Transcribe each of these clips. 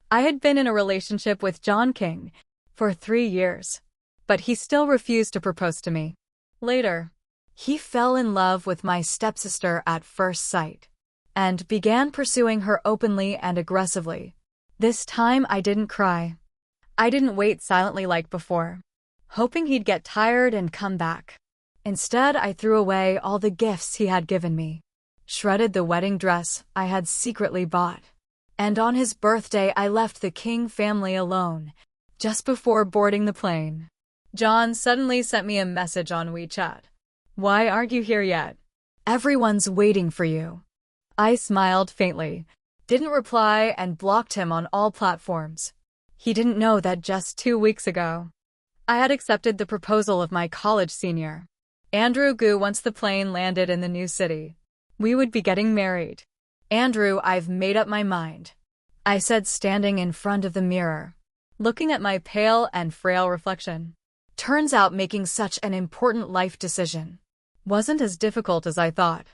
I had been in a relationship with John King for 3 years, but he still refused to propose to me. Later, he fell in love with my stepsister at first sight and began pursuing her openly and aggressively. This time I didn't cry. I didn't wait silently like before, hoping he'd get tired and come back. Instead, I threw away all the gifts he had given me, shredded the wedding dress I had secretly bought, and on his birthday I left the King family alone, just before boarding the plane. John suddenly sent me a message on WeChat. "Why aren't you here yet? Everyone's waiting for you." I smiled faintly, didn't reply, and blocked him on all platforms. He didn't know that just 2 weeks ago, I had accepted the proposal of my college senior, Andrew Gu. Once the plane landed in the new city, we would be getting married. "Andrew, I've made up my mind," I said, standing in front of the mirror, looking at my pale and frail reflection. Turns out making such an important life decision wasn't as difficult as I thought.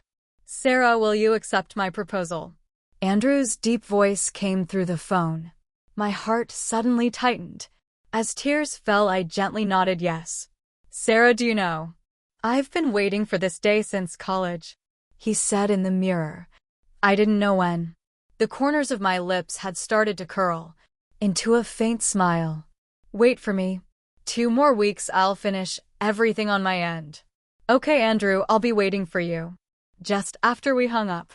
"Sarah, will you accept my proposal?" Andrew's deep voice came through the phone. My heart suddenly tightened. As tears fell, I gently nodded yes. "Sarah, do you know, I've been waiting for this day since college," he said in the mirror. I didn't know when. The corners of my lips had started to curl into a faint smile. "Wait for me. 2 more weeks, I'll finish everything on my end." "Okay, Andrew, I'll be waiting for you." Just after we hung up,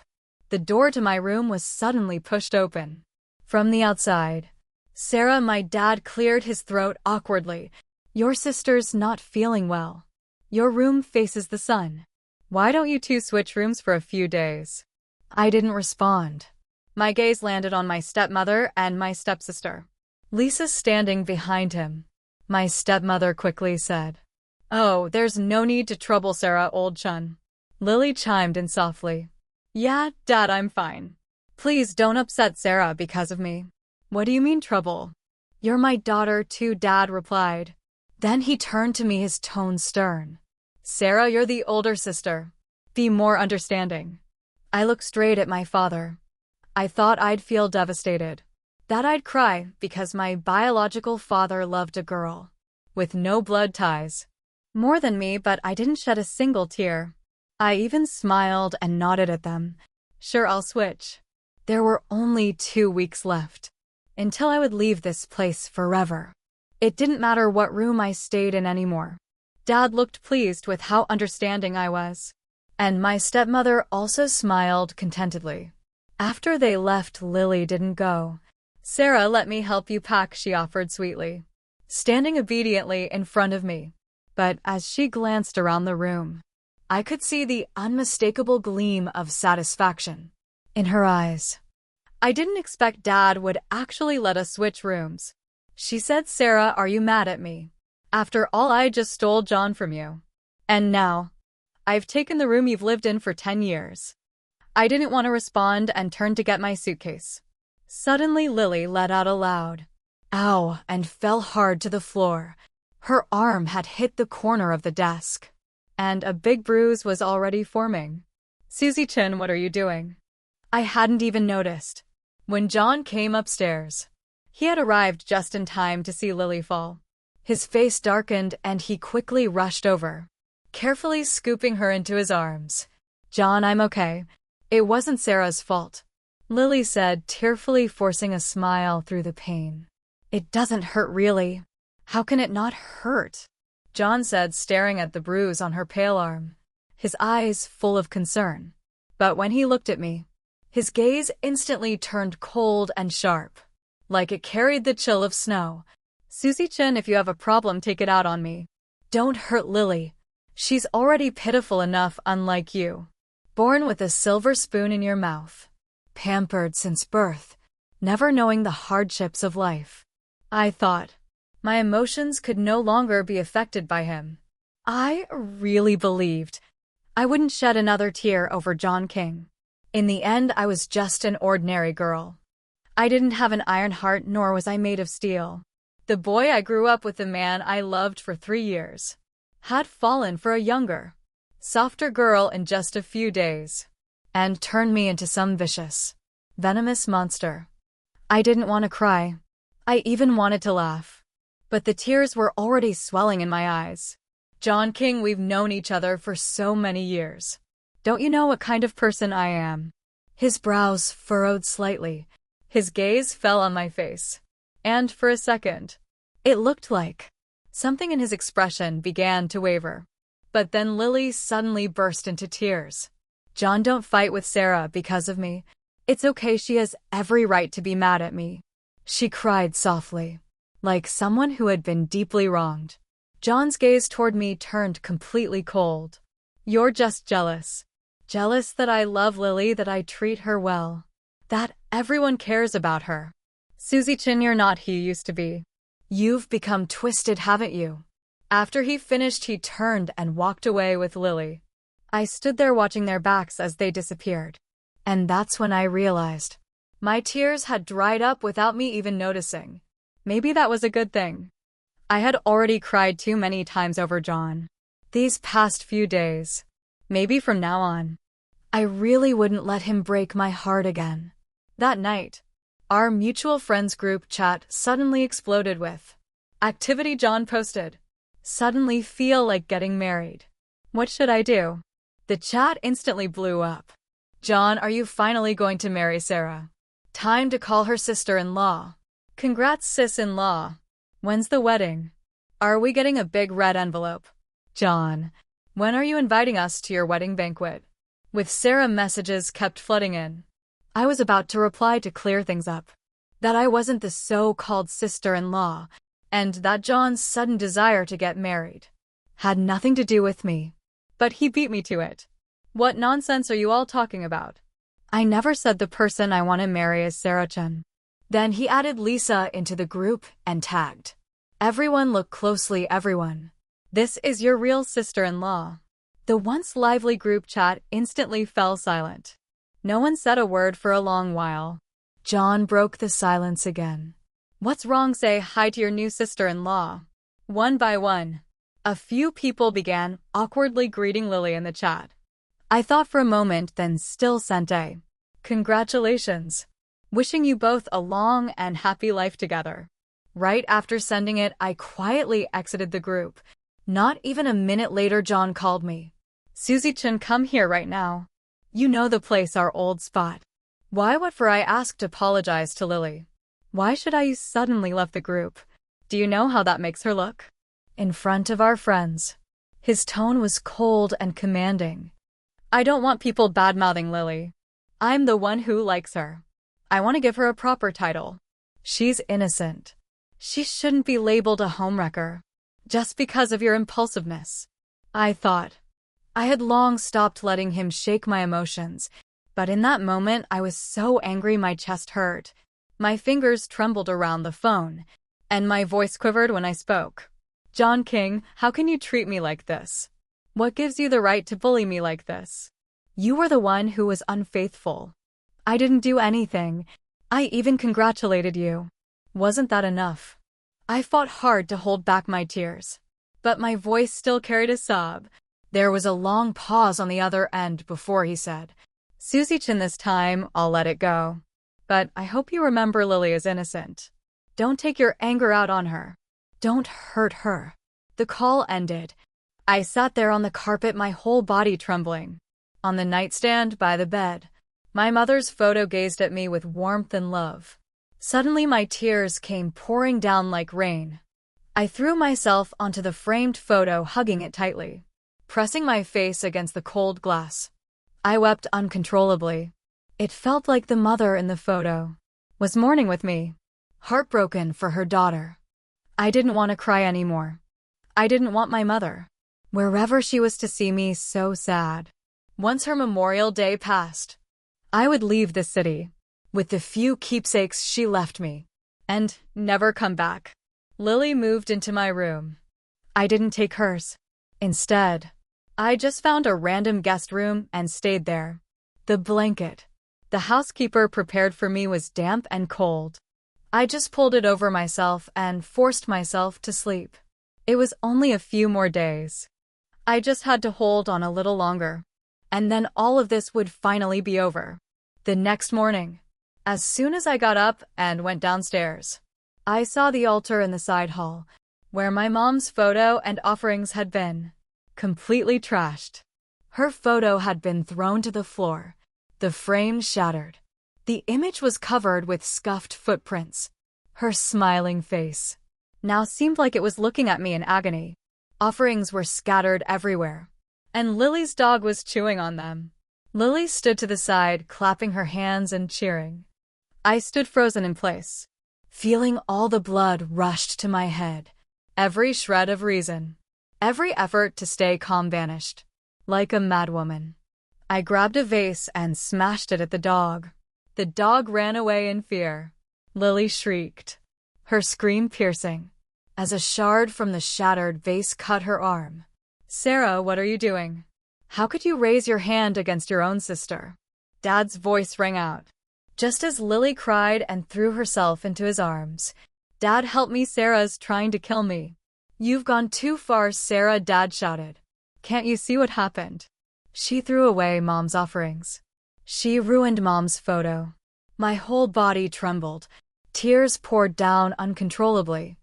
the door to my room was suddenly pushed open. From the outside, "Sarah," my dad cleared his throat awkwardly. "Your sister's not feeling well. Your room faces the sun. Why don't you two switch rooms for a few days?" I didn't respond. My gaze landed on my stepmother and my stepsister, Lisa, standing behind him. My stepmother quickly said, "Oh, there's no need to trouble Sarah, old chun." Lily chimed in softly, "Yeah, Dad, I'm fine. Please don't upset Sarah because of me." "What do you mean trouble? You're my daughter too," Dad replied. Then he turned to me, his tone stern. "Sarah, you're the older sister. Be more understanding." I looked straight at my father. I thought I'd feel devastated, that I'd cry because my biological father loved a girl with no blood ties more than me, but I didn't shed a single tear. I even smiled and nodded at them. "Sure, I'll switch." There were only 2 weeks left until I would leave this place forever. It didn't matter what room I stayed in anymore. Dad looked pleased with how understanding I was, and my stepmother also smiled contentedly. After they left, Lily didn't go. "Sarah, let me help you pack," she offered sweetly, standing obediently in front of me. But as she glanced around the room, I could see the unmistakable gleam of satisfaction in her eyes. I didn't expect Dad would actually let us switch rooms. She said, "Sarah, are you mad at me? After all, I just stole John from you. And now, I've taken the room you've lived in for 10 years. I didn't want to respond and turned to get my suitcase. Suddenly, Lily let out a loud "ow" and fell hard to the floor. Her arm had hit the corner of the desk, and a big bruise was already forming. "Susie Chin, what are you doing?" I hadn't even noticed when John came upstairs. He had arrived just in time to see Lily fall. His face darkened and he quickly rushed over, carefully scooping her into his arms. "John, I'm okay. It wasn't Sarah's fault," Lily said, tearfully forcing a smile through the pain. "It doesn't hurt really. How can it not hurt?" John said, staring at the bruise on her pale arm, his eyes full of concern. But when he looked at me, his gaze instantly turned cold and sharp, like it carried the chill of snow. "Susie Chin, if you have a problem, take it out on me. Don't hurt Lily. She's already pitiful enough, unlike you. Born with a silver spoon in your mouth, pampered since birth, never knowing the hardships of life." I thought my emotions could no longer be affected by him. I really believed I wouldn't shed another tear over John King. In the end, I was just an ordinary girl. I didn't have an iron heart, nor was I made of steel. The boy I grew up with, the man I loved for 3 years, had fallen for a younger, softer girl in just a few days, and turned me into some vicious, venomous monster. I didn't want to cry. I even wanted to laugh. But the tears were already swelling in my eyes. John King, we've known each other for so many years. Don't you know what kind of person I am? His brows furrowed slightly. His gaze fell on my face. And for a second, it looked like something in his expression began to waver. But then Lily suddenly burst into tears. John, don't fight with Sarah because of me. It's okay, she has every right to be mad at me. She cried softly, like someone who had been deeply wronged. John's gaze toward me turned completely cold. You're just jealous. Jealous that I love Lily, that I treat her well, that everyone cares about her. Susie Chin, you're not who you used to be. You've become twisted, haven't you? After he finished, he turned and walked away with Lily. I stood there watching their backs as they disappeared. And that's when I realized my tears had dried up without me even noticing. Maybe that was a good thing. I had already cried too many times over John these past few days. Maybe from now on, I really wouldn't let him break my heart again. That night, our mutual friends group chat suddenly exploded with activity. John posted, "Suddenly feel like getting married. What should I do?" The chat instantly blew up. John, are you finally going to marry Sarah? Time to call her sister-in-law. Congrats, sis-in-law. When's the wedding? Are we getting a big red envelope? John, when are you inviting us to your wedding banquet? With Sarah, messages kept flooding in. I was about to reply to clear things up. That I wasn't the so-called sister-in-law, and that John's sudden desire to get married had nothing to do with me. But he beat me to it. What nonsense are you all talking about? I never said the person I want to marry is Sarah Chen. Then he added Lisa into the group and tagged, "Everyone look closely, everyone. This is your real sister-in-law." The once lively group chat instantly fell silent. No one said a word for a long while. John broke the silence again. What's wrong? Say hi to your new sister-in-law. One by one, a few people began awkwardly greeting Lily in the chat. I thought for a moment, then still sent a congratulations. Wishing you both a long and happy life together. Right after sending it, I quietly exited the group. Not even a minute later, John called me. Susie Chin, come here right now. You know the place, our old spot. Why, what for? I asked, apologize to Lily. Why should I? You suddenly left the group. Do you know how that makes her look? In front of our friends. His tone was cold and commanding. I don't want people bad-mouthing Lily. I'm the one who likes her. I want to give her a proper title. She's innocent. She shouldn't be labeled a homewrecker just because of your impulsiveness. I thought. I had long stopped letting him shake my emotions, but in that moment I was so angry my chest hurt. My fingers trembled around the phone, and my voice quivered when I spoke. John King, how can you treat me like this? What gives you the right to bully me like this? You were the one who was unfaithful. I didn't do anything. I even congratulated you. Wasn't that enough? I fought hard to hold back my tears, but my voice still carried a sob. There was a long pause on the other end before he said, Susie Chin, this time I'll let it go. But I hope you remember Lily is innocent. Don't take your anger out on her. Don't hurt her. The call ended. I sat there on the carpet, my whole body trembling. On the nightstand by the bed, my mother's photo gazed at me with warmth and love. Suddenly my tears came pouring down like rain. I threw myself onto the framed photo, hugging it tightly, pressing my face against the cold glass. I wept uncontrollably. It felt like the mother in the photo was mourning with me, heartbroken for her daughter. I didn't want to cry anymore. I didn't want my mother, wherever she was, to see me so sad. Once her Memorial Day passed, I would leave the city with the few keepsakes she left me and never come back. Lily moved into my room. I didn't take hers. Instead, I just found a random guest room and stayed there. The blanket the housekeeper prepared for me was damp and cold. I just pulled it over myself and forced myself to sleep. It was only a few more days. I just had to hold on a little longer, and then all of this would finally be over. The next morning, As soon as I got up and went downstairs, I saw the altar in the side hall, where my mom's photo and offerings had been, completely trashed. Her photo had been thrown to the floor, the frame shattered. The image was covered with scuffed footprints. Her smiling face now seemed like it was looking at me in agony. Offerings were scattered everywhere, and Lily's dog was chewing on them. Lily stood to the side, clapping her hands and cheering. I stood frozen in place, feeling all the blood rushed to my head. Every shred of reason, every effort to stay calm vanished. Like a madwoman, I grabbed a vase and smashed it at the dog. The dog ran away in fear. Lily shrieked, her scream piercing, as a shard from the shattered vase cut her arm. "Sarah, what are you doing? How could you raise your hand against your own sister?" Dad's voice rang out. Just as Lily cried and threw herself into his arms. "Dad, help me, Sarah's trying to kill me." "You've gone too far, Sarah," Dad shouted. "Can't you see what happened? She threw away Mom's offerings. She ruined Mom's photo." My whole body trembled. Tears poured down uncontrollably.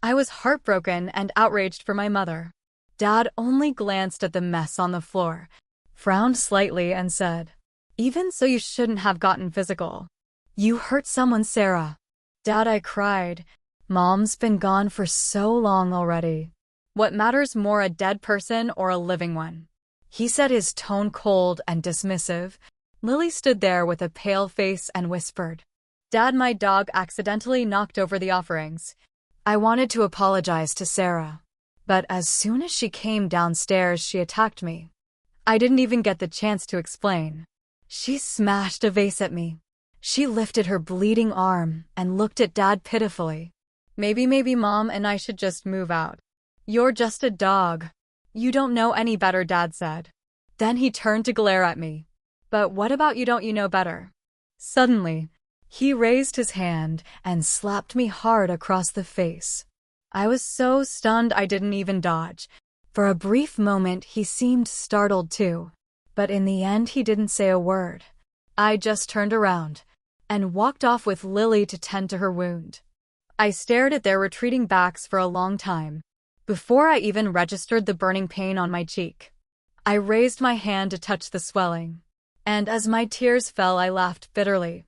I was heartbroken and outraged for my mother. Dad only glanced at the mess on the floor, frowned slightly and said, "Even so, you shouldn't have gotten physical. You hurt someone, Sarah." "Dad," I cried. "Mom's been gone for so long already. What matters more, a dead person or a living one?" He said, his tone cold and dismissive. Lily stood there with a pale face and whispered, "Dad, my dog accidentally knocked over the offerings." I wanted to apologize to Sarah, but as soon as she came downstairs, she attacked me. I didn't even get the chance to explain. She smashed a vase at me. She lifted her bleeding arm and looked at Dad pitifully. Maybe Mom and I should just move out. You're just a dog. You don't know any better," Dad said. Then he turned to glare at me. "But what about you? Don't you know better?" Suddenly, he raised his hand and slapped me hard across the face. I was so stunned I didn't even dodge. For a brief moment, he seemed startled too. But in the end, he didn't say a word. I just turned around and walked off with Lily to tend to her wound. I stared at their retreating backs for a long time, before I even registered the burning pain on my cheek. I raised my hand to touch the swelling, and as my tears fell, I laughed bitterly.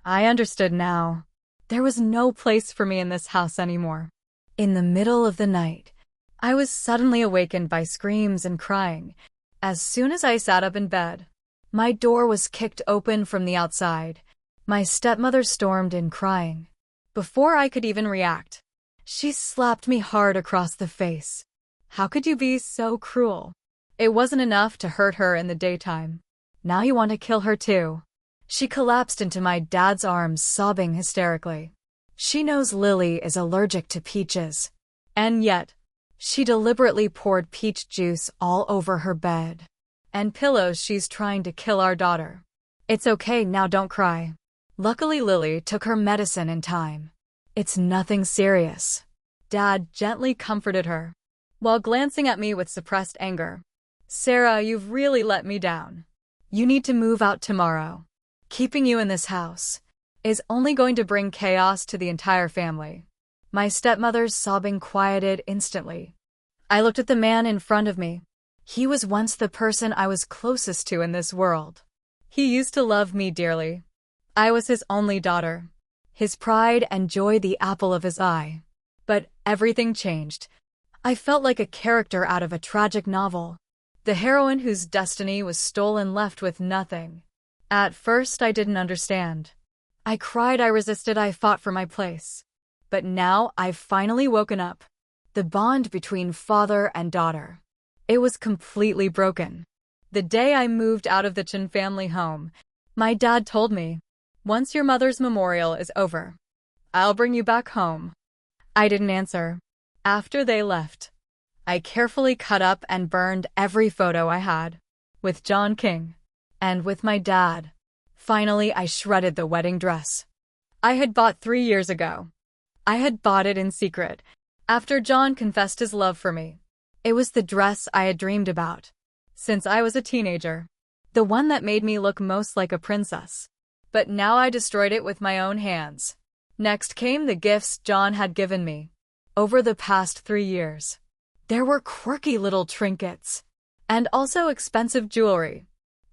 I understood now. There was no place for me in this house anymore. In the middle of the night, I was suddenly awakened by screams and crying. As soon as I sat up in bed, my door was kicked open from the outside. My stepmother stormed in crying. Before I could even react, she slapped me hard across the face. "How could you be so cruel? It wasn't enough to hurt her in the daytime. Now you want to kill her too." She collapsed into my dad's arms, sobbing hysterically. She knows Lily is allergic to peaches, and yet she deliberately poured peach juice all over her bed and pillows. She's trying to kill our daughter. "It's okay now, don't cry." Luckily, Lily took her medicine in time. "It's nothing serious." Dad gently comforted her, while glancing at me with suppressed anger. "Sarah, you've really let me down. You need to move out tomorrow. Keeping you in this house is only going to bring chaos to the entire family." My stepmother's sobbing quieted instantly. I looked at the man in front of me. He was once the person I was closest to in this world. He used to love me dearly. I was his only daughter, his pride and joy, the apple of his eye. But everything changed. I felt like a character out of a tragic novel, the heroine whose destiny was stolen, left with nothing. At first, I didn't understand. I cried, I resisted, I fought for my place. But now I've finally woken up. The bond between father and daughter, it was completely broken. The day I moved out of the Chin family home, my dad told me, "Once your mother's memorial is over, I'll bring you back home." I didn't answer. After they left, I carefully cut up and burned every photo I had, with John King and with my dad. Finally, I shredded the wedding dress I had bought 3 years ago. I had bought it in secret after John confessed his love for me. It was the dress I had dreamed about since I was a teenager, the one that made me look most like a princess. but now I destroyed it with my own hands. Next came the gifts John had given me. Over the past 3 years, there were quirky little trinkets, and also expensive jewelry.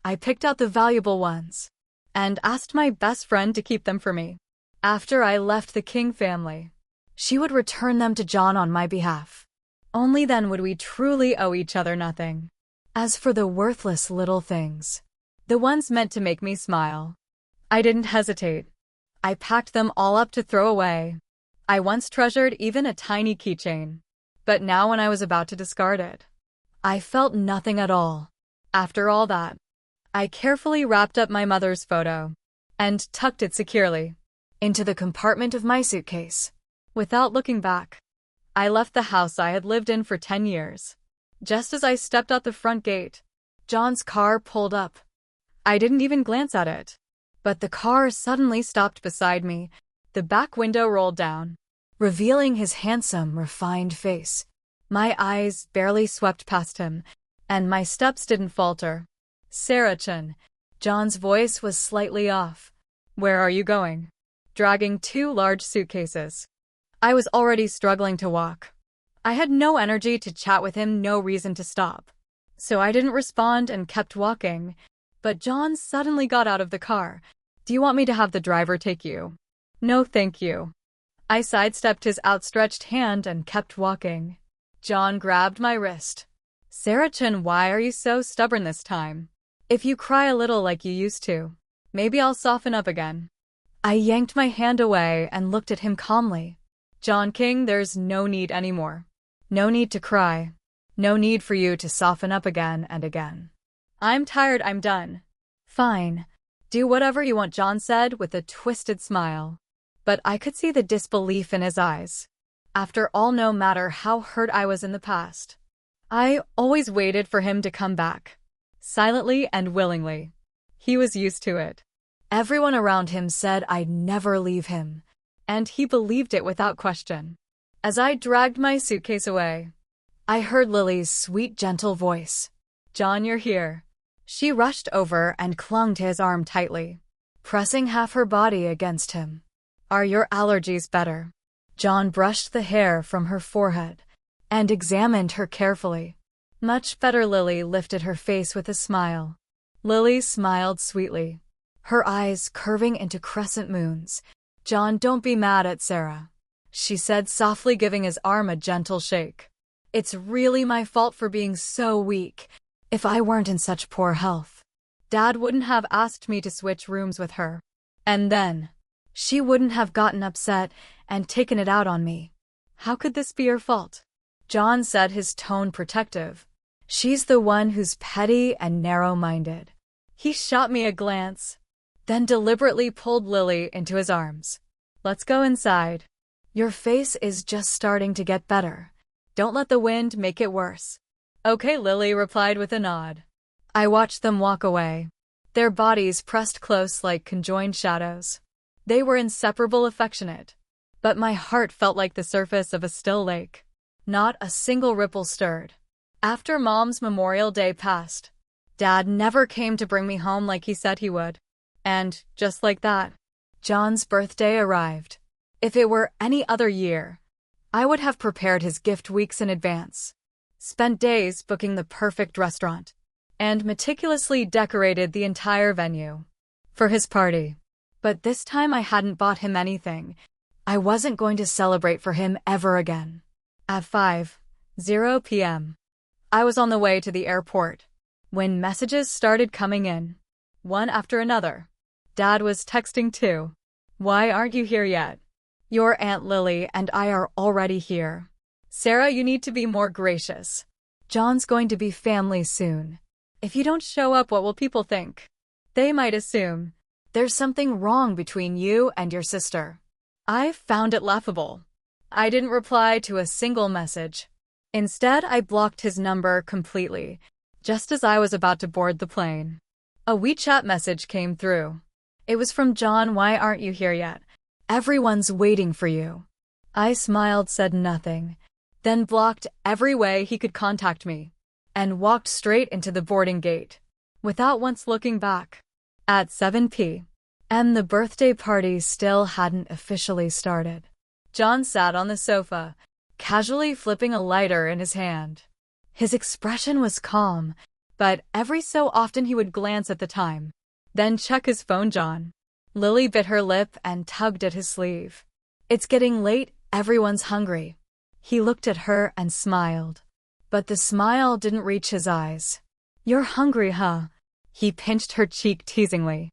I picked out the valuable ones, and asked my best friend to keep them for me. After I left the King family, she would return them to John on my behalf. Only then would we truly owe each other nothing. As for the worthless little things, the ones meant to make me smile, I didn't hesitate. I packed them all up to throw away. I once treasured even a tiny keychain, but now when I was about to discard it, I felt nothing at all. After all that, I carefully wrapped up my mother's photo and tucked it securely into the compartment of my suitcase. Without looking back, I left the house I had lived in for 10 years. Just as I stepped out the front gate, John's car pulled up. I didn't even glance at it, but the car suddenly stopped beside me. The back window rolled down, revealing his handsome, refined face. My eyes barely swept past him, and my steps didn't falter. Sarah-chan. John's voice was slightly off. Where are you going? Dragging 2 large suitcases. I was already struggling to walk. I had no energy to chat with him, no reason to stop. So I didn't respond and kept walking. But John suddenly got out of the car. Do you want me to have the driver take you? No, thank you. I sidestepped his outstretched hand and kept walking. John grabbed my wrist. Sarah-chan, why are you so stubborn this time? If you cry a little like you used to, maybe I'll soften up again. I yanked my hand away and looked at him calmly. John King, there's no need anymore. No need to cry. No need for you to soften up again and again. I'm tired, I'm done. Fine. Do whatever you want, John said with a twisted smile. But I could see the disbelief in his eyes. After all, no matter how hurt I was in the past, I always waited for him to come back. Silently and willingly. He was used to it. Everyone around him said I'd never leave him, and he believed it without question. As I dragged my suitcase away, I heard Lily's sweet, gentle voice. John, you're here. She rushed over and clung to his arm tightly, pressing half her body against him. Are your allergies better? John brushed the hair from her forehead and examined her carefully. Much better. Lily lifted her face with a smile. Lily smiled sweetly, her eyes curving into crescent moons. John, don't be mad at Sarah, she said softly, giving his arm a gentle shake. It's really my fault for being so weak. If I weren't in such poor health, Dad wouldn't have asked me to switch rooms with her. And then, she wouldn't have gotten upset and taken it out on me. How could this be your fault? John said, his tone protective. She's the one who's petty and narrow-minded. He shot me a glance, then deliberately pulled Lily into his arms. Let's go inside. Your face is just starting to get better. Don't let the wind make it worse. Okay, Lily replied with a nod. I watched them walk away, their bodies pressed close like conjoined shadows. They were inseparable, affectionate, but my heart felt like the surface of a still lake. Not a single ripple stirred. After Mom's Memorial Day passed, Dad never came to bring me home like he said he would. And, just like that, John's birthday arrived. If it were any other year, I would have prepared his gift weeks in advance, spent days booking the perfect restaurant, and meticulously decorated the entire venue for his party. But this time I hadn't bought him anything. I wasn't going to celebrate for him ever again. At 5:00 p.m., I was on the way to the airport when messages started coming in, one after another. Dad was texting too. Why aren't you here yet? Your Aunt Lily and I are already here. Sarah, you need to be more gracious. John's going to be family soon. If you don't show up, what will people think? They might assume there's something wrong between you and your sister. I found it laughable. I didn't reply to a single message. Instead, I blocked his number completely, just as I was about to board the plane. A WeChat message came through. It was from John. Why aren't you here yet? Everyone's waiting for you. I smiled, said nothing, then blocked every way he could contact me, and walked straight into the boarding gate, without once looking back. At 7 p.m., And the birthday party still hadn't officially started. John sat on the sofa, casually flipping a lighter in his hand. His expression was calm, but every so often he would glance at the time, then check his phone. John. Lily bit her lip and tugged at his sleeve. It's getting late, everyone's hungry. He looked at her and smiled, but the smile didn't reach his eyes. You're hungry, huh? He pinched her cheek teasingly.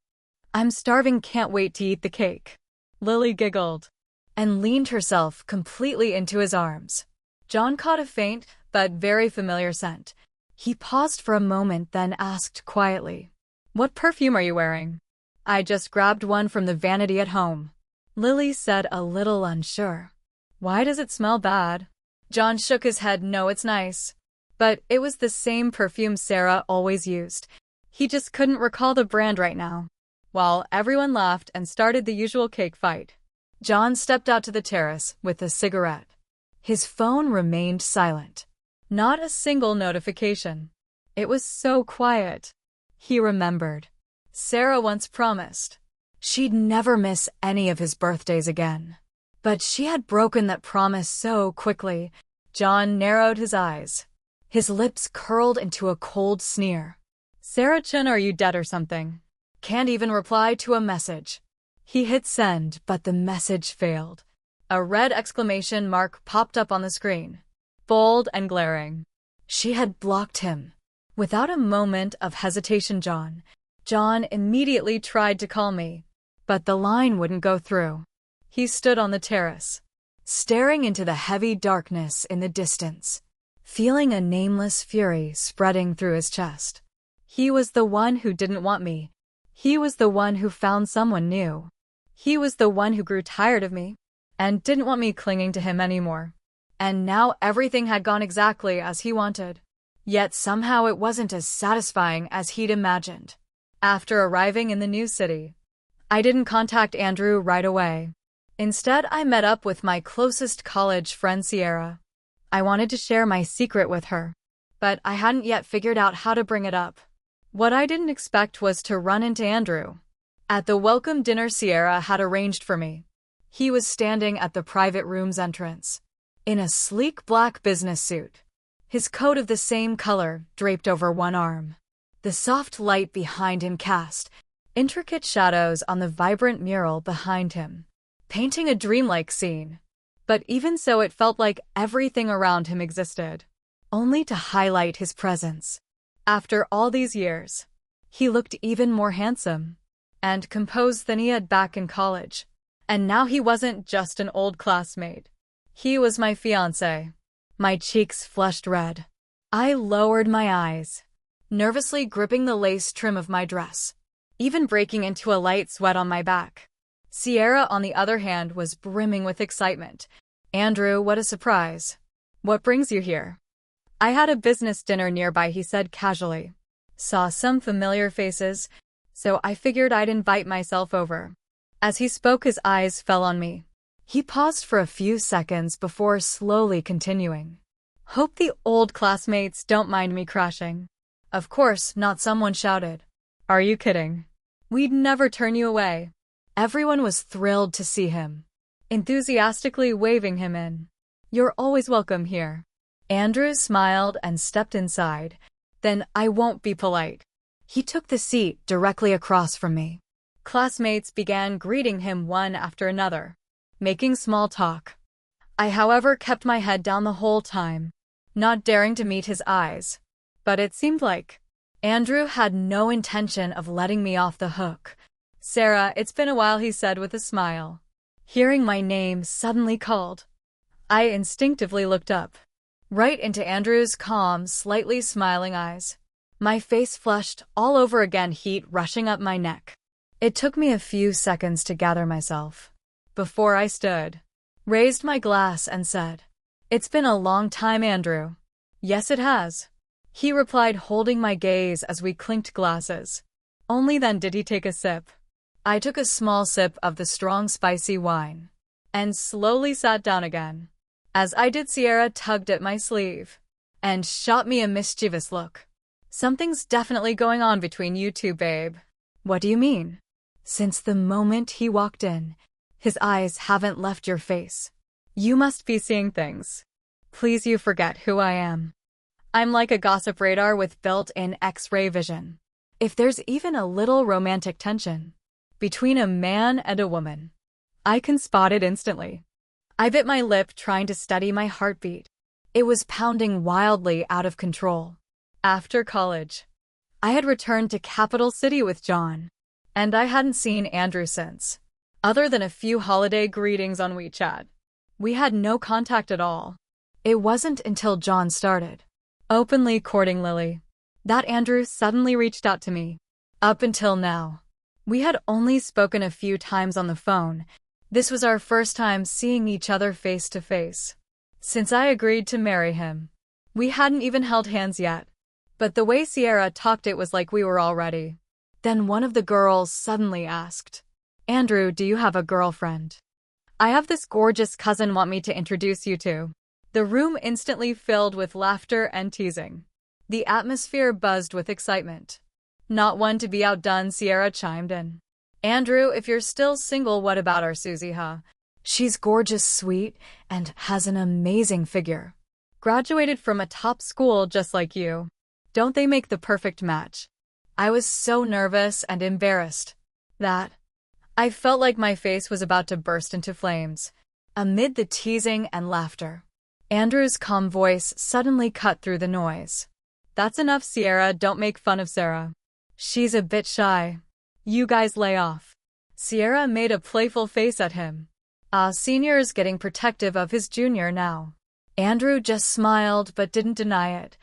I'm starving, can't wait to eat the cake. Lily giggled and leaned herself completely into his arms. John caught a faint but very familiar scent. He paused for a moment, then asked quietly, "What perfume are you wearing?" "I just grabbed one from the vanity at home," Lily said, a little unsure. "Why does it smell bad?" John shook his head. "No, it's nice. But it was the same perfume Sarah always used. He just couldn't recall the brand right now." While everyone laughed and started the usual cake fight, John stepped out to the terrace with a cigarette. His phone remained silent. Not a single notification. It was so quiet. He remembered. Sarah once promised she'd never miss any of his birthdays again. But she had broken that promise so quickly. John narrowed his eyes. His lips curled into a cold sneer. "Sarah Chen, are you dead or something? Can't even reply to a message." He hit send, but the message failed. A red exclamation mark popped up on the screen, bold and glaring. She had blocked him. Without a moment of hesitation, John immediately tried to call me, but the line wouldn't go through. He stood on the terrace, staring into the heavy darkness in the distance, feeling a nameless fury spreading through his chest. He was the one who didn't want me. He was the one who found someone new. He was the one who grew tired of me and didn't want me clinging to him anymore. And now everything had gone exactly as he wanted. Yet somehow it wasn't as satisfying as he'd imagined. After arriving in the new city, I didn't contact Andrew right away. Instead, I met up with my closest college friend, Sierra. I wanted to share my secret with her, but I hadn't yet figured out how to bring it up. What I didn't expect was to run into Andrew at the welcome dinner Sierra had arranged for me. He was standing at the private room's entrance, in a sleek black business suit, his coat of the same color draped over one arm. The soft light behind him cast intricate shadows on the vibrant mural behind him, painting a dreamlike scene. But even so, it felt like everything around him existed, only to highlight his presence. After all these years, he looked even more handsome and composed than he had back in college. And now he wasn't just an old classmate. He was my fiancé. My cheeks flushed red. I lowered my eyes, nervously gripping the lace trim of my dress, even breaking into a light sweat on my back. Sierra, on the other hand, was brimming with excitement. "Andrew, what a surprise. What brings you here?" "I had a business dinner nearby," he said casually. "Saw some familiar faces, so I figured I'd invite myself over." As he spoke, his eyes fell on me. He paused for a few seconds before slowly continuing. "Hope the old classmates don't mind me crashing." "Of course not," someone shouted. "Are you kidding? We'd never turn you away." Everyone was thrilled to see him, enthusiastically waving him in. "You're always welcome here." Andrew smiled and stepped inside. "Then I won't be polite." He took the seat directly across from me. Classmates began greeting him one after another, making small talk. I, however, kept my head down the whole time, not daring to meet his eyes. But it seemed like Andrew had no intention of letting me off the hook. "Sarah, it's been a while," he said with a smile. Hearing my name suddenly called, I instinctively looked up, right into Andrew's calm, slightly smiling eyes. My face flushed all over again, heat rushing up my neck. It took me a few seconds to gather myself before I stood, raised my glass and said, "It's been a long time, Andrew." "Yes, it has," he replied, holding my gaze as we clinked glasses. Only then did he take a sip. I took a small sip of the strong, spicy wine and slowly sat down again. As I did, Sierra tugged at my sleeve and shot me a mischievous look. "Something's definitely going on between you two, babe." "What do you mean?" Since the moment he walked in, his eyes haven't left your face. You must be seeing things. Please, you forget who I am. I'm like a gossip radar with built-in X-ray vision. If there's even a little romantic tension between a man and a woman, I can spot it instantly. I bit my lip trying to steady my heartbeat. It was pounding wildly out of control. After college, I had returned to Capital City with John, and I hadn't seen Andrew since. Other than a few holiday greetings on WeChat, we had no contact at all. It wasn't until John started openly courting Lily that Andrew suddenly reached out to me. Up until now, we had only spoken a few times on the phone. This was our first time seeing each other face to face since I agreed to marry him. We hadn't even held hands yet, but the way Sierra talked, it was like we were all ready. Then one of the girls suddenly asked, "Andrew, do you have a girlfriend? I have this gorgeous cousin want me to introduce you to." The room instantly filled with laughter and teasing. The atmosphere buzzed with excitement. Not one to be outdone, Sierra chimed in. "Andrew, if you're still single, what about our Susie, huh? She's gorgeous, sweet, and has an amazing figure. Graduated from a top school just like you. Don't they make the perfect match?" I was so nervous and embarrassed that I felt like my face was about to burst into flames. Amid the teasing and laughter, Andrew's calm voice suddenly cut through the noise. "That's enough, Sierra. Don't make fun of Sarah. She's a bit shy. You guys lay off." Sierra made a playful face at him. Senior's getting protective of his junior now. Andrew just smiled but didn't deny it.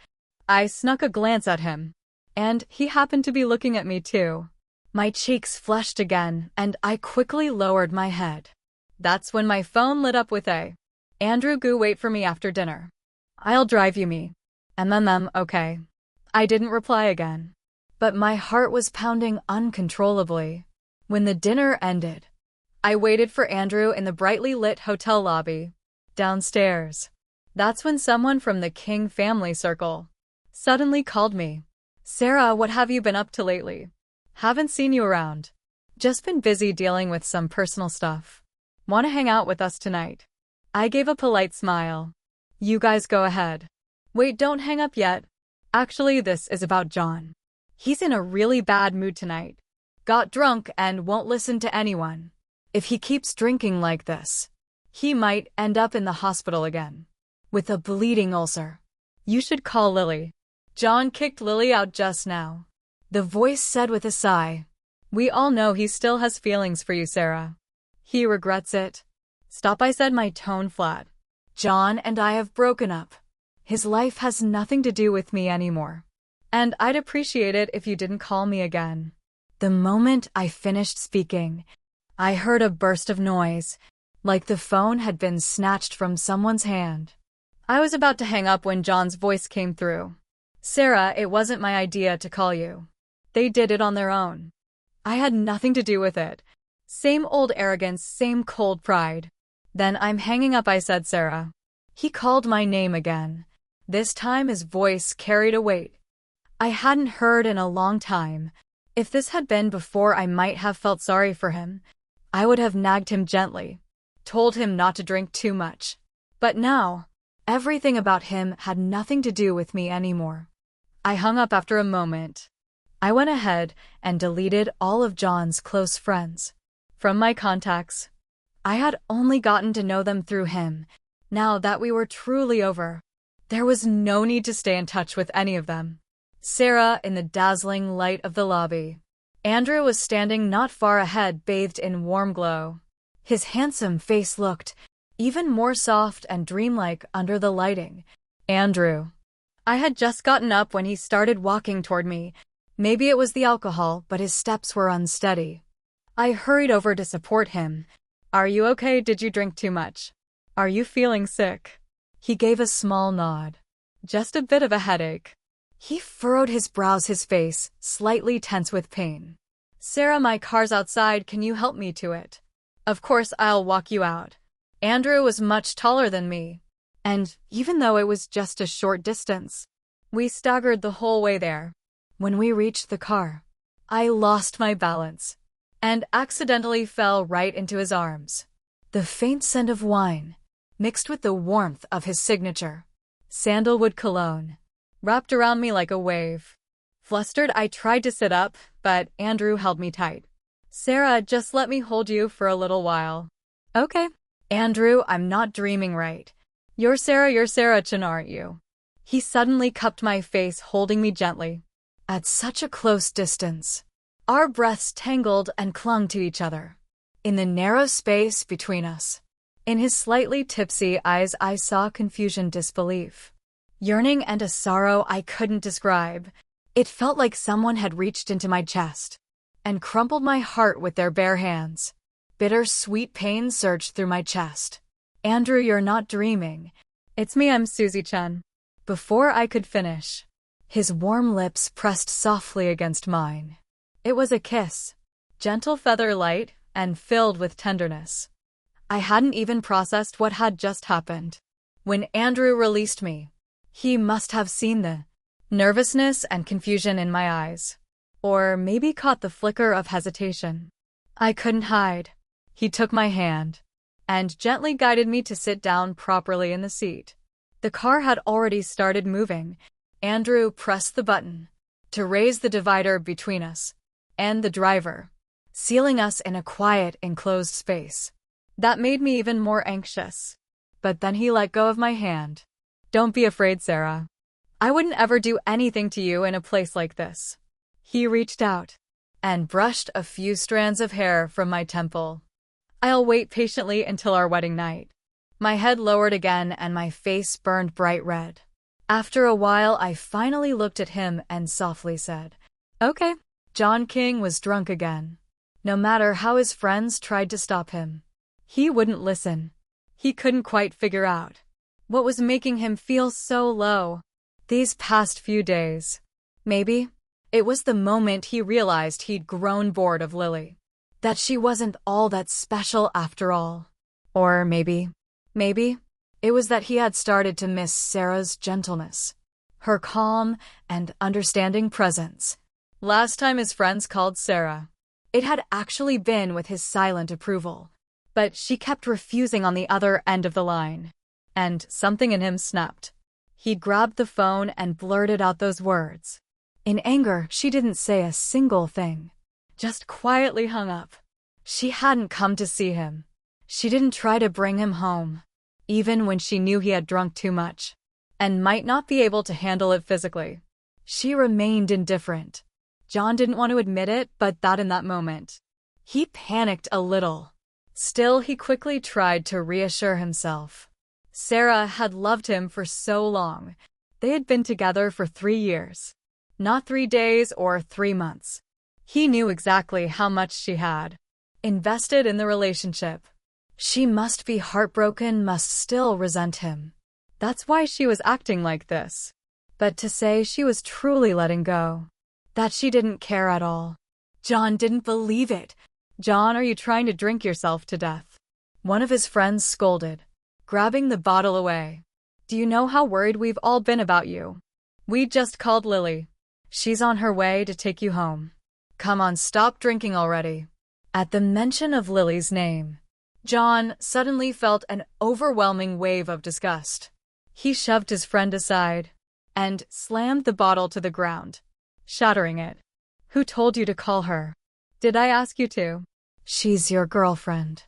I snuck a glance at him, and he happened to be looking at me too. My cheeks flushed again, and I quickly lowered my head. That's when my phone lit up with a "Andrew, go wait for me after dinner. I'll drive you me." Okay. I didn't reply again, but my heart was pounding uncontrollably. When the dinner ended, I waited for Andrew in the brightly lit hotel lobby downstairs. That's when someone from the King family circle suddenly called me. "Sarah, what have you been up to lately? Haven't seen you around." "Just been busy dealing with some personal stuff. Want to hang out with us tonight?" I gave a polite smile. "You guys go ahead." "Wait, don't hang up yet. Actually, this is about John. He's in a really bad mood tonight. Got drunk and won't listen to anyone. If he keeps drinking like this, he might end up in the hospital again with a bleeding ulcer. You should call Lily. John kicked Lily out just now." The voice said with a sigh. "We all know he still has feelings for you, Sarah. He regrets it." "Stop," I said, my tone flat. "John and I have broken up. His life has nothing to do with me anymore. And I'd appreciate it if you didn't call me again." The moment I finished speaking, I heard a burst of noise, like the phone had been snatched from someone's hand. I was about to hang up when John's voice came through. "Sarah, it wasn't my idea to call you. They did it on their own. I had nothing to do with it." Same old arrogance, same cold pride. "Then I'm hanging up," I said, Sarah. He called my name again. This time his voice carried a weight I hadn't heard in a long time. If this had been before, I might have felt sorry for him. I would have nagged him gently, told him not to drink too much. But now, everything about him had nothing to do with me anymore. I hung up after a moment. I went ahead and deleted all of John's close friends from my contacts. I had only gotten to know them through him. Now that we were truly over, there was no need to stay in touch with any of them. Sarah, in the dazzling light of the lobby. Andrew was standing not far ahead, bathed in warm glow. His handsome face looked even more soft and dreamlike under the lighting. "Andrew." I had just gotten up when he started walking toward me. Maybe it was the alcohol, but his steps were unsteady. I hurried over to support him. "Are you okay? Did you drink too much? Are you feeling sick?" He gave a small nod. "Just a bit of a headache." He furrowed his brows, his face slightly tense with pain. "Sarah, my car's outside. Can you help me to it?" "Of course, I'll walk you out." Andrew was much taller than me, and even though it was just a short distance, we staggered the whole way there. When we reached the car, I lost my balance. and accidentally fell right into his arms. The faint scent of wine, mixed with the warmth of his signature sandalwood cologne, wrapped around me like a wave. Flustered, I tried to sit up, but Andrew held me tight. Sarah, just let me hold you for a little while. Okay. Andrew, I'm not dreaming, right? You're Sarah Chan, aren't you? He suddenly cupped my face, holding me gently. At such a close distance, our breaths tangled and clung to each other. In the narrow space between us, in his slightly tipsy eyes, I saw confusion, disbelief, yearning, and a sorrow I couldn't describe. It felt like someone had reached into my chest and crumpled my heart with their bare hands. Bitter-sweet pain surged through my chest. Andrew, you're not dreaming. It's me, I'm Susie Chen. Before I could finish, his warm lips pressed softly against mine. It was a kiss, gentle, feather light, and filled with tenderness. I hadn't even processed what had just happened. When Andrew released me, he must have seen the nervousness and confusion in my eyes, or maybe caught the flicker of hesitation. I couldn't hide. He took my hand and gently guided me to sit down properly in the seat. The car had already started moving. Andrew pressed the button to raise the divider between us and the driver, sealing us in a quiet, enclosed space. That made me even more anxious. But then he let go of my hand. Don't be afraid, Sarah. I wouldn't ever do anything to you in a place like this. He reached out and brushed a few strands of hair from my temple. I'll wait patiently until our wedding night. My head lowered again and my face burned bright red. After a while, I finally looked at him and softly said, "Okay." John King was drunk again. No matter how his friends tried to stop him, he wouldn't listen. He couldn't quite figure out what was making him feel so low these past few days. Maybe it was the moment he realized he'd grown bored of Lily, that she wasn't all that special after all. Or maybe it was that he had started to miss Sarah's gentleness, her calm and understanding presence. Last time his friends called Sarah, it had actually been with his silent approval. But she kept refusing on the other end of the line, and something in him snapped. He grabbed the phone and blurted out those words. In anger, she didn't say a single thing, just quietly hung up. She hadn't come to see him. She didn't try to bring him home, even when she knew he had drunk too much and might not be able to handle it physically. She remained indifferent. John didn't want to admit it, but that in that moment, he panicked a little. Still, he quickly tried to reassure himself. Sarah had loved him for so long. They had been together for 3 years, not 3 days or 3 months. He knew exactly how much she had invested in the relationship. She must be heartbroken, must still resent him. That's why she was acting like this. But to say she was truly letting go, that she didn't care at all, John didn't believe it. "John, are you trying to drink yourself to death?" one of his friends scolded, grabbing the bottle away. "Do you know how worried we've all been about you? We just called Lily. She's on her way to take you home. Come on, stop drinking already." At the mention of Lily's name, John suddenly felt an overwhelming wave of disgust. He shoved his friend aside and slammed the bottle to the ground, shattering it. "Who told you to call her? Did I ask you to? She's your girlfriend.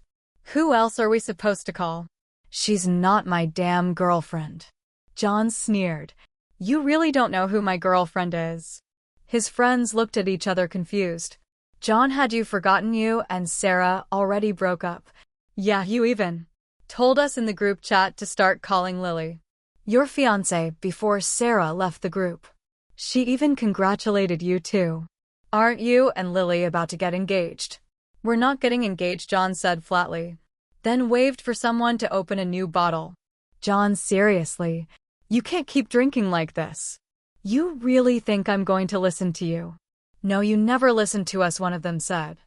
Who else are we supposed to call?" "She's not my damn girlfriend." John sneered. "You really don't know who my girlfriend is?" His friends looked at each other confused. "John, had you forgotten you and Sarah already broke up? Yeah, you even told us in the group chat to start calling Lily your fiancé before Sarah left the group. She even congratulated you too. Aren't you and Lily about to get engaged?" "We're not getting engaged," John said flatly, then waved for someone to open a new bottle. "John, seriously, you can't keep drinking like this. You really think I'm going to listen to you?" "No, you never listened to us," one of them said.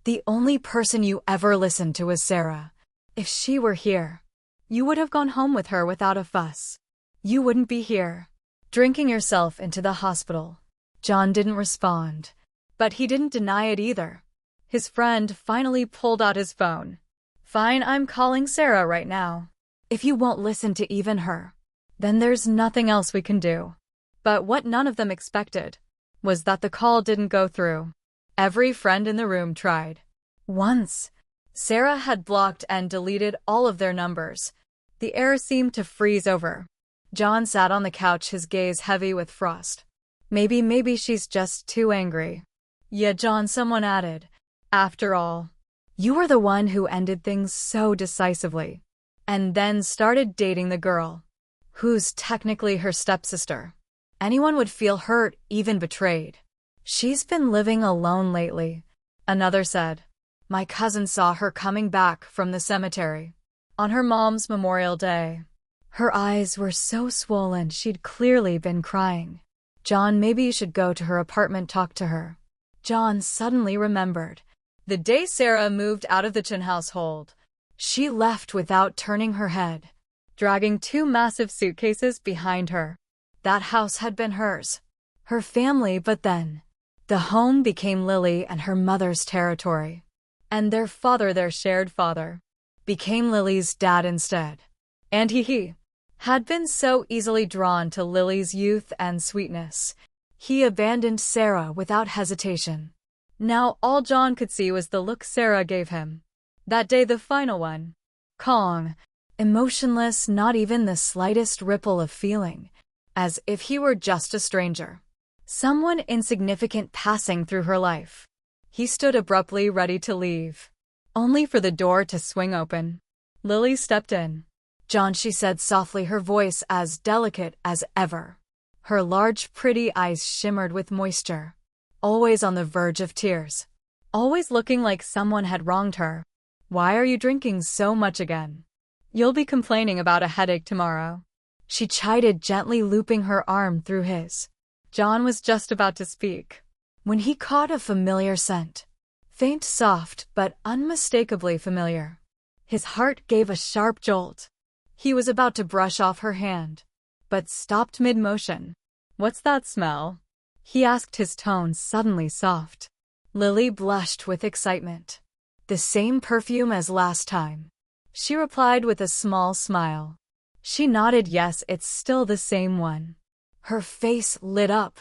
"The only person you ever listened to was Sarah. If she were here, you would have gone home with her without a fuss. You wouldn't be here, drinking yourself into the hospital." John didn't respond, but he didn't deny it either. His friend finally pulled out his phone. "Fine, I'm calling Sarah right now. If you won't listen to even her, then there's nothing else we can do." But what none of them expected was that the call didn't go through. Every friend in the room tried. Once, Sarah had blocked and deleted all of their numbers. The air seemed to freeze over. John sat on the couch, his gaze heavy with frost. Maybe she's just too angry." "Yeah, John," someone added. "After all, you were the one who ended things so decisively, and then started dating the girl who's technically her stepsister. Anyone would feel hurt, even betrayed." "She's been living alone lately," another said. "My cousin saw her coming back from the cemetery on her mom's Memorial Day. Her eyes were so swollen she'd clearly been crying." "John, maybe you should go to her apartment, talk to her." John suddenly remembered the day Sarah moved out of the Chin household. She left without turning her head, dragging 2 massive suitcases behind her. That house had been hers, her family, but then the home became Lily and her mother's territory. And their father, their shared father, became Lily's dad instead. And he had been so easily drawn to Lily's youth and sweetness. He abandoned Sarah without hesitation. Now all John could see was the look Sarah gave him. That day, the final one. Calm, emotionless, not even the slightest ripple of feeling, as if he were just a stranger, someone insignificant passing through her life. He stood abruptly, ready to leave, only for the door to swing open. Lily stepped in. "John," she said softly, her voice as delicate as ever. Her large, pretty eyes shimmered with moisture, always on the verge of tears, always looking like someone had wronged her. "Why are you drinking so much again? You'll be complaining about a headache tomorrow," she chided, gently looping her arm through his. John was just about to speak when he caught a familiar scent. Faint, soft, but unmistakably familiar. His heart gave a sharp jolt. He was about to brush off her hand, but stopped mid-motion. "What's that smell?" he asked, his tone suddenly soft. Lily blushed with excitement. "The same perfume as last time," she replied with a small smile. She nodded. "Yes, it's still the same one." Her face lit up,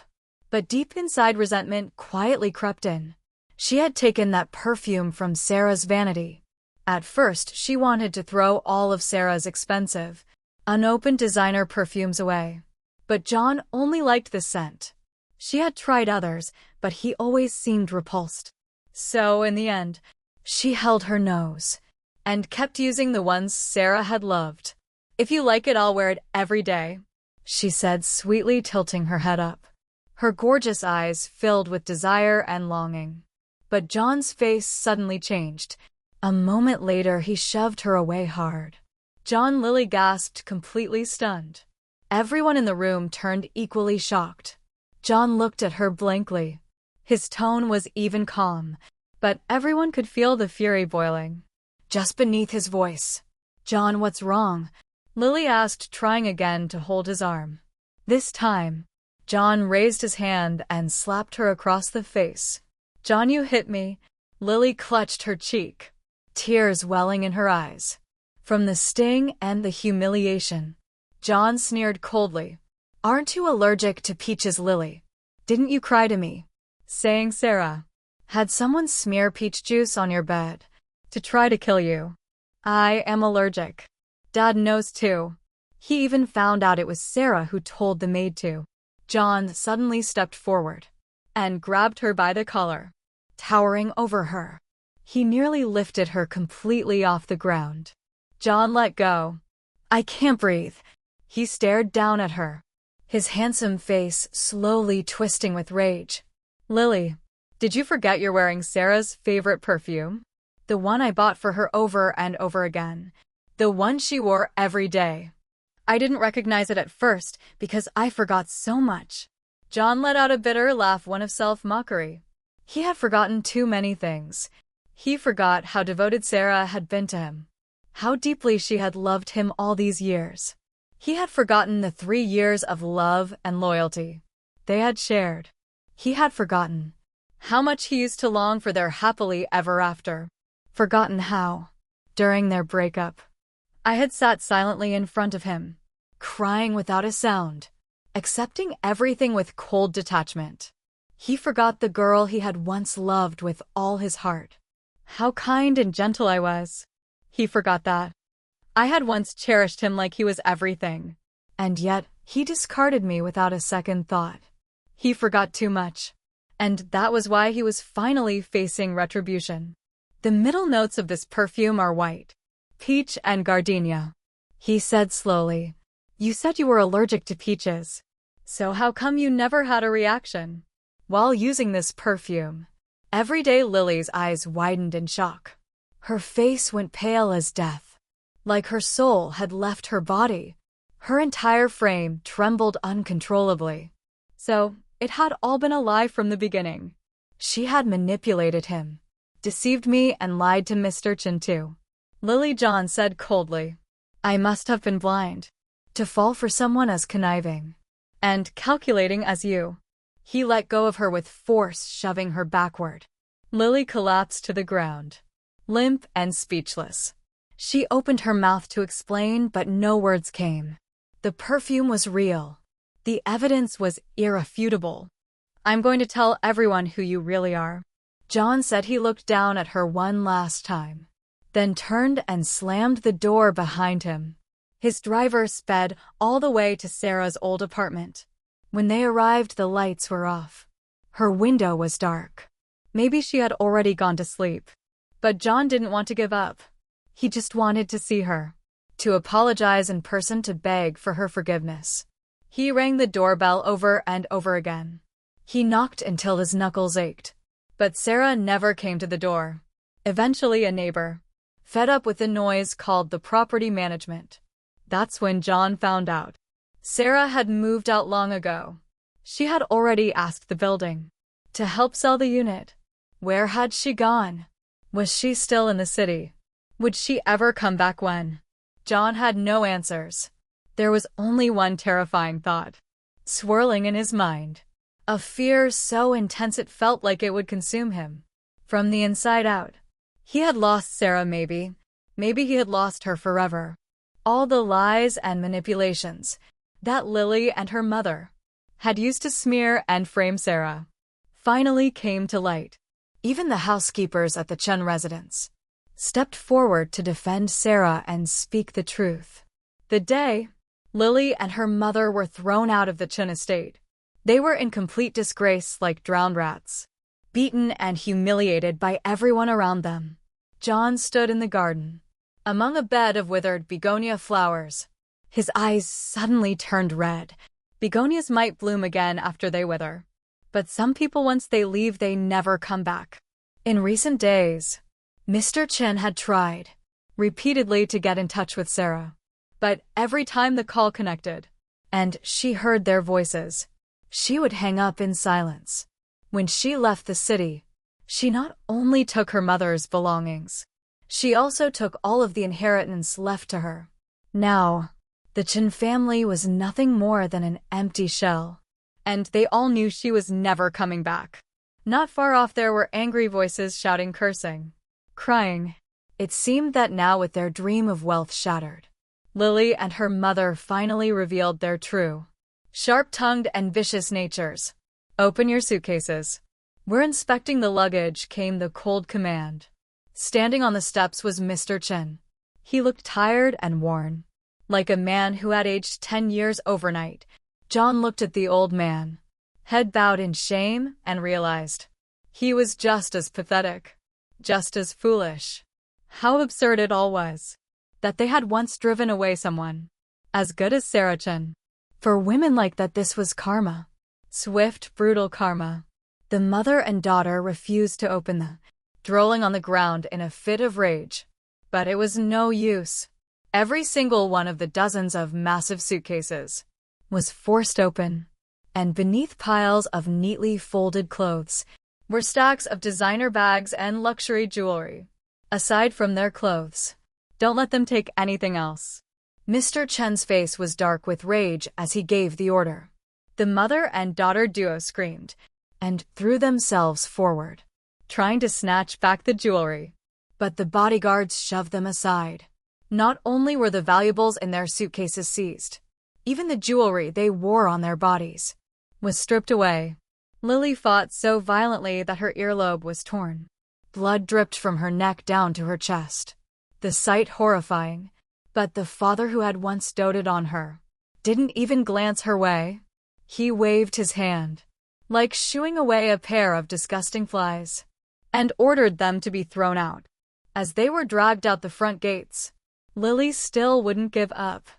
but deep inside resentment quietly crept in. She had taken that perfume from Sarah's vanity. At first, she wanted to throw all of Sarah's expensive, unopened designer perfumes away. But John only liked the scent. She had tried others, but he always seemed repulsed. So, in the end, she held her nose and kept using the ones Sarah had loved. "If you like it, I'll wear it every day," she said, sweetly tilting her head up. Her gorgeous eyes filled with desire and longing. But John's face suddenly changed. A moment later, he shoved her away hard. "John!" Lily gasped, completely stunned. Everyone in the room turned equally shocked. John looked at her blankly. His tone was even calm, but everyone could feel the fury boiling just beneath his voice. "John, what's wrong?" Lily asked, trying again to hold his arm. This time, John raised his hand and slapped her across the face. "John, you hit me." Lily clutched her cheek, tears welling in her eyes from the sting and the humiliation. John sneered coldly. "Aren't you allergic to peaches, Lily? Didn't you cry to me, saying Sarah had someone smear peach juice on your bed to try to kill you?" "I am allergic. Dad knows too. He even found out it was Sarah who told the maid to." John suddenly stepped forward and grabbed her by the collar. Towering over her, he nearly lifted her completely off the ground. John let go. "I can't breathe." He stared down at her, his handsome face slowly twisting with rage. "Lily, did you forget you're wearing Sarah's favorite perfume? The one I bought for her over and over again. The one she wore every day." "I didn't recognize it at first because I forgot so much." John let out a bitter laugh, one of self-mockery. He had forgotten too many things. He forgot how devoted Sarah had been to him, how deeply she had loved him all these years. He had forgotten the 3 years of love and loyalty they had shared. He had forgotten How much he used to long for their happily ever after. Forgotten how, during their breakup, I had sat silently in front of him, crying without a sound, accepting everything with cold detachment. He forgot the girl he had once loved with all his heart. How kind and gentle I was. He forgot that. I had once cherished him like he was everything. And yet, he discarded me without a second thought. He forgot too much. And that was why he was finally facing retribution. The middle notes of this perfume are white, peach and gardenia. He said slowly, "You said you were allergic to peaches. So how come you never had a reaction?" While using this perfume, everyday Lily's eyes widened in shock. Her face went pale as death, like her soul had left her body. Her entire frame trembled uncontrollably. So, it had all been a lie from the beginning. She had manipulated him, deceived me, and lied to Mr. Chen too. Lily, John said coldly. I must have been blind to fall for someone as conniving and calculating as you. He let go of her with force, shoving her backward. Lily collapsed to the ground, limp and speechless. She opened her mouth to explain, but no words came. The perfume was real. The evidence was irrefutable. I'm going to tell everyone who you really are. John said. He looked down at her one last time, then turned and slammed the door behind him. His driver sped all the way to Sarah's old apartment. When they arrived, the lights were off. Her window was dark. Maybe she had already gone to sleep. But John didn't want to give up. He just wanted to see her, to apologize in person, to beg for her forgiveness. He rang the doorbell over and over again. He knocked until his knuckles ached. But Sarah never came to the door. Eventually, a neighbor, fed up with the noise, called the property management. That's when John found out. Sarah had moved out long ago. She had already asked the building to help sell the unit. Where had she gone? Was she still in the city? Would she ever come back? When? John had no answers. There was only one terrifying thought swirling in his mind. A fear so intense it felt like it would consume him from the inside out. He had lost Sarah, maybe. Maybe he had lost her forever. All the lies and manipulations that Lily and her mother had used to smear and frame Sarah finally came to light. Even the housekeepers at the Chen residence stepped forward to defend Sarah and speak the truth. The day Lily and her mother were thrown out of the Chen estate, they were in complete disgrace, like drowned rats, beaten and humiliated by everyone around them. John stood in the garden, among a bed of withered begonia flowers. His eyes suddenly turned red. Begonias might bloom again after they wither, but some people, once they leave, they never come back. In recent days, Mr. Chen had tried repeatedly to get in touch with Sarah, but every time the call connected and she heard their voices, she would hang up in silence. When she left the city, she not only took her mother's belongings, she also took all of the inheritance left to her. Now, the Chen family was nothing more than an empty shell, and they all knew she was never coming back. Not far off there were angry voices shouting, cursing, crying. It seemed that now, with their dream of wealth shattered, Lily and her mother finally revealed their true, sharp-tongued and vicious natures. Open your suitcases. We're inspecting the luggage, came the cold command. Standing on the steps was Mr. Chen. He looked tired and worn, like a man who had aged 10 years overnight. John looked at the old man, head bowed in shame, and realized he was just as pathetic, just as foolish. How absurd it all was, that they had once driven away someone as good as Sarah Chen. For women like that, this was karma. Swift, brutal karma. The mother and daughter refused to open the drooling on the ground in a fit of rage. But it was no use. Every single one of the dozens of massive suitcases was forced open, and beneath piles of neatly folded clothes were stacks of designer bags and luxury jewelry. Aside from their clothes, don't let them take anything else. Mr. Chen's face was dark with rage as he gave the order. The mother and daughter duo screamed. and threw themselves forward, trying to snatch back the jewelry. But the bodyguards shoved them aside. Not only were the valuables in their suitcases seized, even the jewelry they wore on their bodies was stripped away. Lily fought so violently that her earlobe was torn. Blood dripped from her neck down to her chest. The sight horrifying, but the father who had once doted on her didn't even glance her way. He waved his hand, like shooing away a pair of disgusting flies, and ordered them to be thrown out. As they were dragged out the front gates, Lily still wouldn't give up.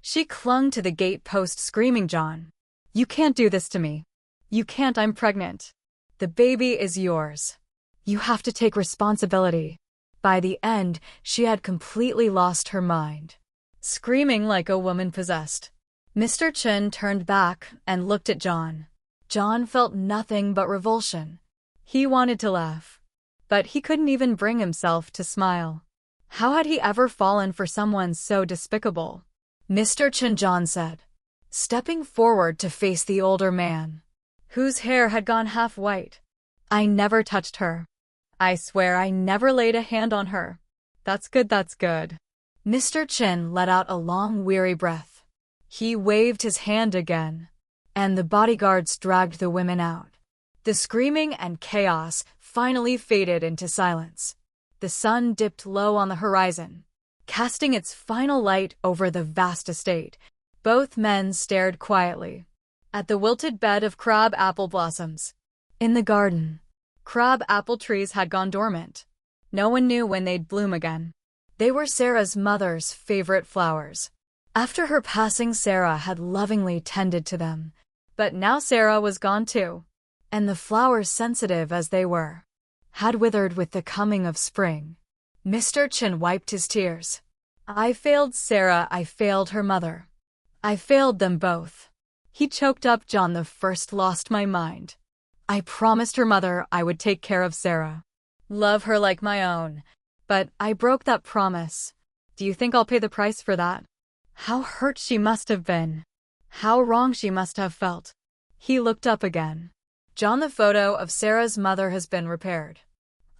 She clung to the gate post screaming, "John, you can't do this to me. You can't, I'm pregnant. The baby is yours. You have to take responsibility." By the end, she had completely lost her mind, screaming like a woman possessed. Mr. Chin turned back and looked at John. John felt nothing but revulsion. He wanted to laugh, but he couldn't even bring himself to smile. How had he ever fallen for someone so despicable? "Mr. Chin," John said, stepping forward to face the older man, whose hair had gone half white. "I never touched her. I swear I never laid a hand on her." That's good, that's good." Mr. Chin let out a long, weary breath. He waved his hand again, and the bodyguards dragged the women out. The screaming and chaos finally faded into silence. The sun dipped low on the horizon, casting its final light over the vast estate. Both men stared quietly at the wilted bed of crab apple blossoms. In the garden, crab apple trees had gone dormant. No one knew when they'd bloom again. They were Sarah's mother's favorite flowers. After her passing, Sarah had lovingly tended to them. But now Sarah was gone too, and the flowers, sensitive as they were, had withered with the coming of spring. Mr. Chin wiped his tears. "I failed Sarah, I failed her mother. I failed them both." He choked up. "John the first lost my mind. I promised her mother I would take care of Sarah, love her like my own. But I broke that promise. Do you think I'll pay the price for that? How hurt she must have been. How wrong she must have felt." He looked up again. "John, the photo of Sarah's mother has been repaired.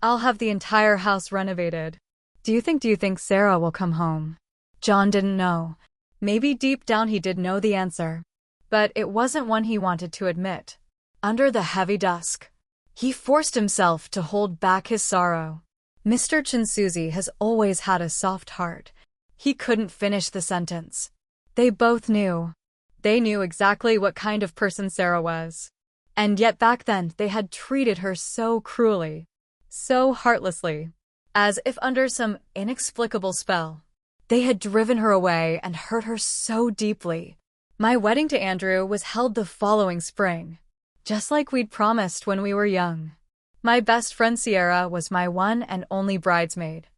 I'll have the entire house renovated. Do you think Sarah will come home?" John didn't know. Maybe deep down he did know the answer, but it wasn't one he wanted to admit. Under the heavy dusk, he forced himself to hold back his sorrow. "Mr. Chin, Susie has always had a soft heart." He couldn't finish the sentence. They both knew. They knew exactly what kind of person Sarah was. And yet back then they had treated her so cruelly, so heartlessly, as if under some inexplicable spell. They had driven her away and hurt her so deeply. My wedding to Andrew was held the following spring, just like we'd promised when we were young. My best friend Sierra was my one and only bridesmaid.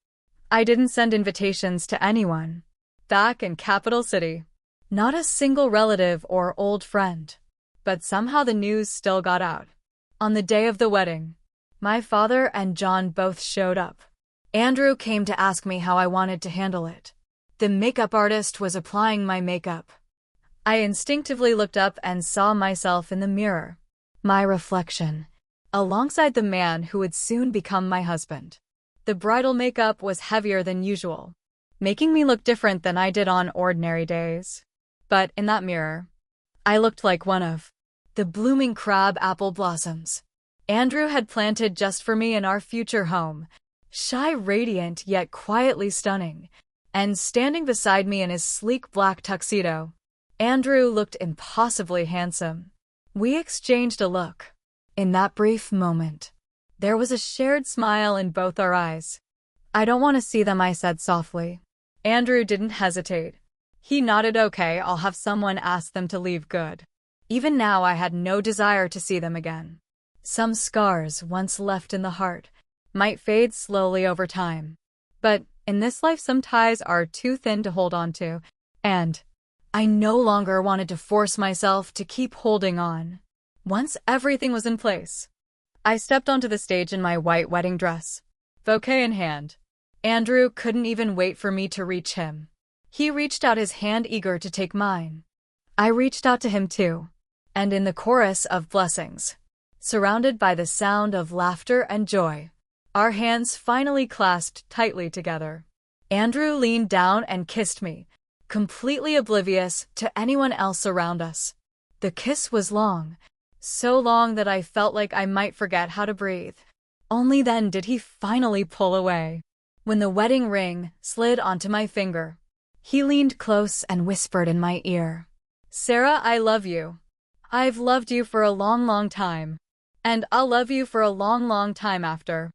I didn't send invitations to anyone. Back in Capital City, not a single relative or old friend. But somehow the news still got out. On the day of the wedding, my father and John both showed up. Andrew came to ask me how I wanted to handle it. The makeup artist was applying my makeup. I instinctively looked up and saw myself in the mirror, my reflection, alongside the man who would soon become my husband. The bridal makeup was heavier than usual, making me look different than I did on ordinary days. But in that mirror, I looked like one of the blooming crab apple blossoms Andrew had planted just for me in our future home. Shy, radiant, yet quietly stunning. And standing beside me in his sleek black tuxedo, Andrew looked impossibly handsome. We exchanged a look. In that brief moment, there was a shared smile in both our eyes. "I don't want to see them," I said softly. Andrew didn't hesitate. He nodded. "Okay, I'll have someone ask them to leave." Good. Even now I had no desire to see them again. Some scars once left in the heart might fade slowly over time. But in this life some ties are too thin to hold on to, and I no longer wanted to force myself to keep holding on. Once everything was in place, I stepped onto the stage in my white wedding dress, bouquet in hand. Andrew couldn't even wait for me to reach him. He reached out his hand, eager to take mine. I reached out to him too, and in the chorus of blessings, surrounded by the sound of laughter and joy. Our hands finally clasped tightly together. Andrew leaned down and kissed me, completely oblivious to anyone else around us. The kiss was long, so long that I felt like I might forget how to breathe. Only then did he finally pull away. When the wedding ring slid onto my finger, he leaned close and whispered in my ear, "Sarah, I love you. I've loved you for a long, long time. And I'll love you for a long, long time after."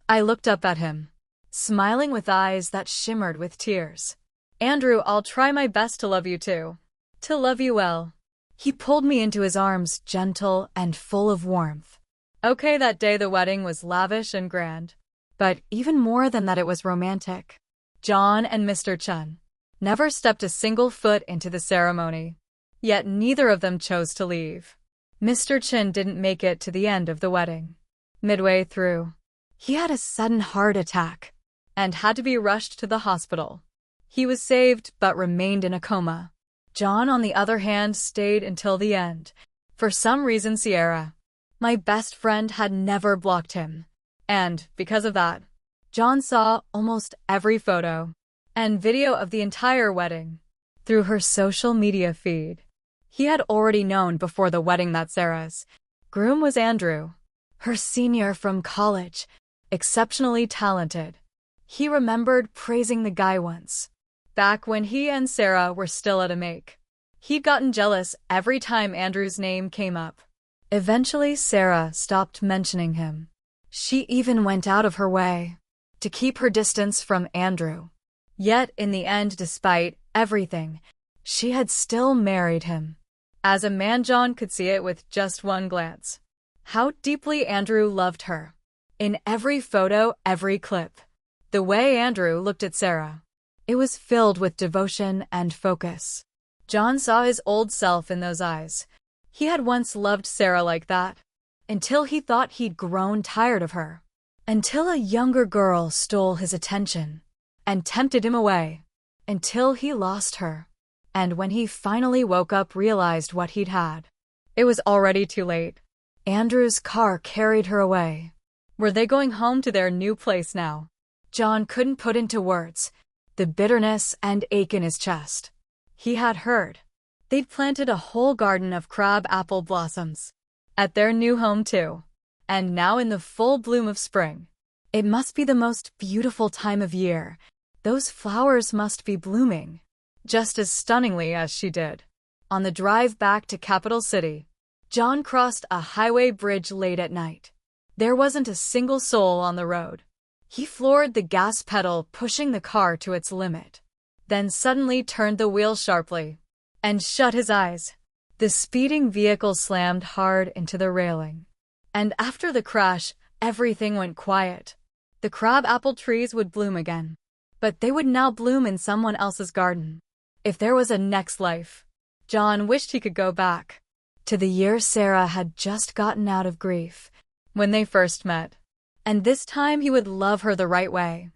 I looked up at him, smiling with eyes that shimmered with tears. "Andrew, I'll try my best to love you too. To love you well." He pulled me into his arms, gentle and full of warmth. Okay, that day the wedding was lavish and grand. But even more than that, it was romantic. John and Mr. Chun never stepped a single foot into the ceremony. Yet neither of them chose to leave. Mr. Chin didn't make it to the end of the wedding. Midway through, he had a sudden heart attack and had to be rushed to the hospital. He was saved but remained in a coma. John, on the other hand, stayed until the end. For some reason, Sierra, my best friend, had never blocked him. And, because of that, John saw almost every photo and video of the entire wedding through her social media feed. He had already known before the wedding that Sarah's groom was Andrew, her senior from college, exceptionally talented. He remembered praising the guy once, back when he and Sarah were still at a make. He'd gotten jealous every time Andrew's name came up. Eventually, Sarah stopped mentioning him. She even went out of her way to keep her distance from Andrew. Yet, in the end, despite everything, she had still married him. As a man, John could see it with just one glance. How deeply Andrew loved her. In every photo, every clip. The way Andrew looked at Sarah, it was filled with devotion and focus. John saw his old self in those eyes. He had once loved Sarah like that, until he thought he'd grown tired of her. Until a younger girl stole his attention and tempted him away. Until he lost her. And when he finally woke up, realized what he'd had, it was already too late. Andrew's car carried her away. Were they going home to their new place now? John couldn't put into words the bitterness and ache in his chest. He had heard they'd planted a whole garden of crab apple blossoms at their new home too. And now, in the full bloom of spring, it must be the most beautiful time of year. Those flowers must be blooming just as stunningly as she did. On the drive back to Capital City, John crossed a highway bridge late at night. There wasn't a single soul on the road. He floored the gas pedal, pushing the car to its limit. Then suddenly turned the wheel sharply and shut his eyes. The speeding vehicle slammed hard into the railing. And after the crash, everything went quiet. The crab apple trees would bloom again. But they would now bloom in someone else's garden. If there was a next life, John wished he could go back to the year Sarah had just gotten out of grief when they first met. And this time he would love her the right way.